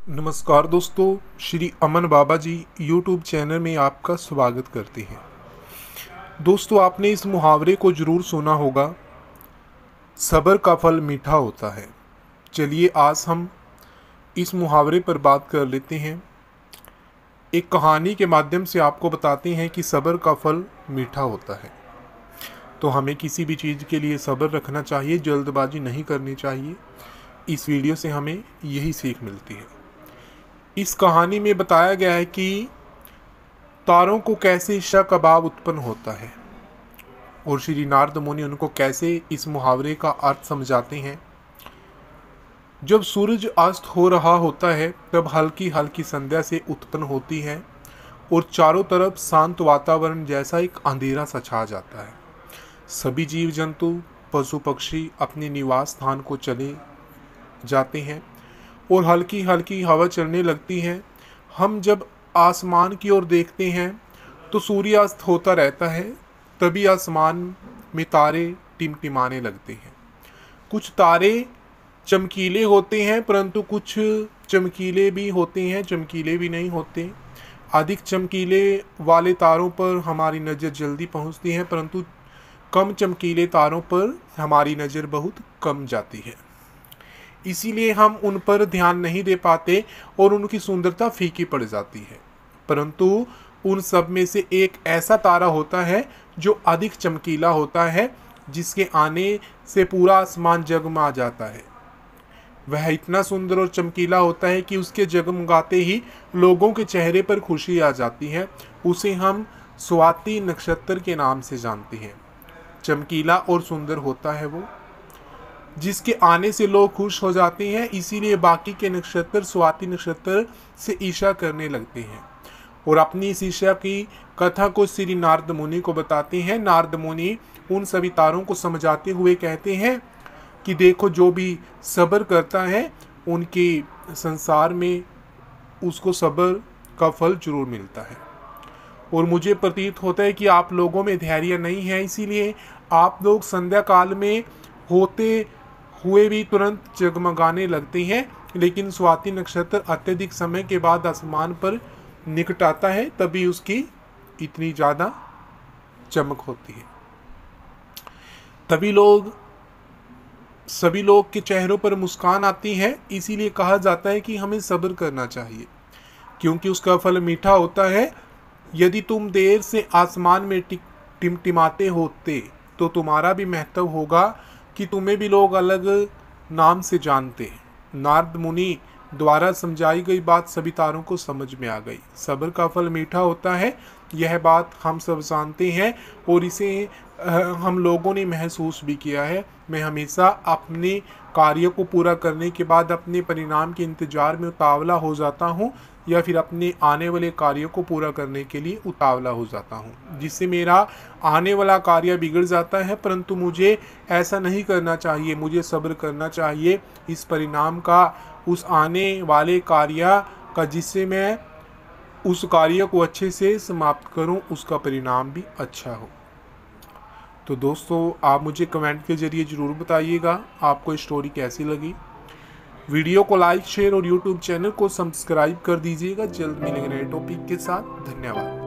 नमस्कार दोस्तों, श्री अमन बाबा जी YouTube channel में आपका स्वागत करते हैं। दोस्तों, आपने इस मुहावरे को ज़रूर सुना होगा, सब्र का फल मीठा होता है। चलिए आज हम इस मुहावरे पर बात कर लेते हैं। एक कहानी के माध्यम से आपको बताते हैं कि सब्र का फल मीठा होता है। तो हमें किसी भी चीज़ के लिए सब्र रखना चाहिए, जल्दबाजी नहीं करनी चाहिए। इस वीडियो से हमें यही सीख मिलती है। इस कहानी में बताया गया है कि तारों को कैसे शक-ए-बाब उत्पन्न होता है और श्री नारद मुनि उनको कैसे इस मुहावरे का अर्थ समझाते हैं। जब सूरज अस्त हो रहा होता है तब हल्की हल्की संध्या से उत्पन्न होती है और चारों तरफ शांत वातावरण जैसा एक अंधेरा सा छा जाता है। सभी जीव जंतु, पशु पक्षी अपने निवास स्थान को चले जाते हैं और हल्की हल्की हवा चलने लगती है। हम जब आसमान की ओर देखते हैं तो सूर्यास्त होता रहता है। तभी आसमान में तारे टिमटिमाने लगते हैं। कुछ तारे चमकीले होते हैं परंतु कुछ चमकीले भी होते हैं, चमकीले भी नहीं होते। अधिक चमकीले वाले तारों पर हमारी नज़र जल्दी पहुंचती है परंतु कम चमकीले तारों पर हमारी नज़र बहुत कम जाती है। इसीलिए हम उन पर ध्यान नहीं दे पाते और उनकी सुंदरता फीकी पड़ जाती है। परंतु उन सब में से एक ऐसा तारा होता है जो अधिक चमकीला होता है, जिसके आने से पूरा आसमान जगमगा जाता है। वह इतना सुंदर और चमकीला होता है कि उसके जगमगाते ही लोगों के चेहरे पर खुशी आ जाती है। उसे हम स्वाति नक्षत्र के नाम से जानते हैं। चमकीला और सुंदर होता है वो, जिसके आने से लोग खुश हो जाते हैं। इसीलिए बाकी के नक्षत्र स्वाति नक्षत्र से ईर्ष्या करने लगते हैं और अपनी इस ईर्ष्या की कथा को श्री नारद मुनि को बताते हैं। नारद मुनि उन सभी तारों को समझाते हुए कहते हैं कि देखो, जो भी सब्र करता है उनके संसार में उसको सब्र का फल जरूर मिलता है। और मुझे प्रतीत होता है कि आप लोगों में धैर्य नहीं है, इसीलिए आप लोग संध्या काल में होते हुए भी तुरंत जगमगाने लगते हैं। लेकिन स्वाति नक्षत्र अत्यधिक समय के बाद आसमान पर निकट आता है, तभी उसकी इतनी ज़्यादा चमक होती है। तभी सभी लोग के चेहरों पर मुस्कान आती है। इसीलिए कहा जाता है कि हमें सब्र करना चाहिए, क्योंकि उसका फल मीठा होता है। यदि तुम देर से आसमान में टिमटिमाते होते तो तुम्हारा भी महत्व होगा कि तुम्हें भी लोग अलग नाम से जानते। नारद मुनि द्वारा समझाई गई बात सभी तारों को समझ में आ गई। सब्र का फल मीठा होता है, यह बात हम सब जानते हैं और इसे हम लोगों ने महसूस भी किया है। मैं हमेशा अपने कार्य को पूरा करने के बाद अपने परिणाम के इंतजार में उतावला हो जाता हूँ या फिर अपने आने वाले कार्यों को पूरा करने के लिए उतावला हो जाता हूँ, जिससे मेरा आने वाला कार्य बिगड़ जाता है। परंतु मुझे ऐसा नहीं करना चाहिए, मुझे सब्र करना चाहिए इस परिणाम का, उस आने वाले कार्य का, जिससे मैं उस कार्य को अच्छे से समाप्त करूँ, उसका परिणाम भी अच्छा हो। तो दोस्तों, आप मुझे कमेंट के जरिए ज़रूर बताइएगा आपको स्टोरी कैसी लगी। वीडियो को लाइक, शेयर और यूट्यूब चैनल को सब्सक्राइब कर दीजिएगा। जल्द मिलेंगे नए टॉपिक के साथ। धन्यवाद।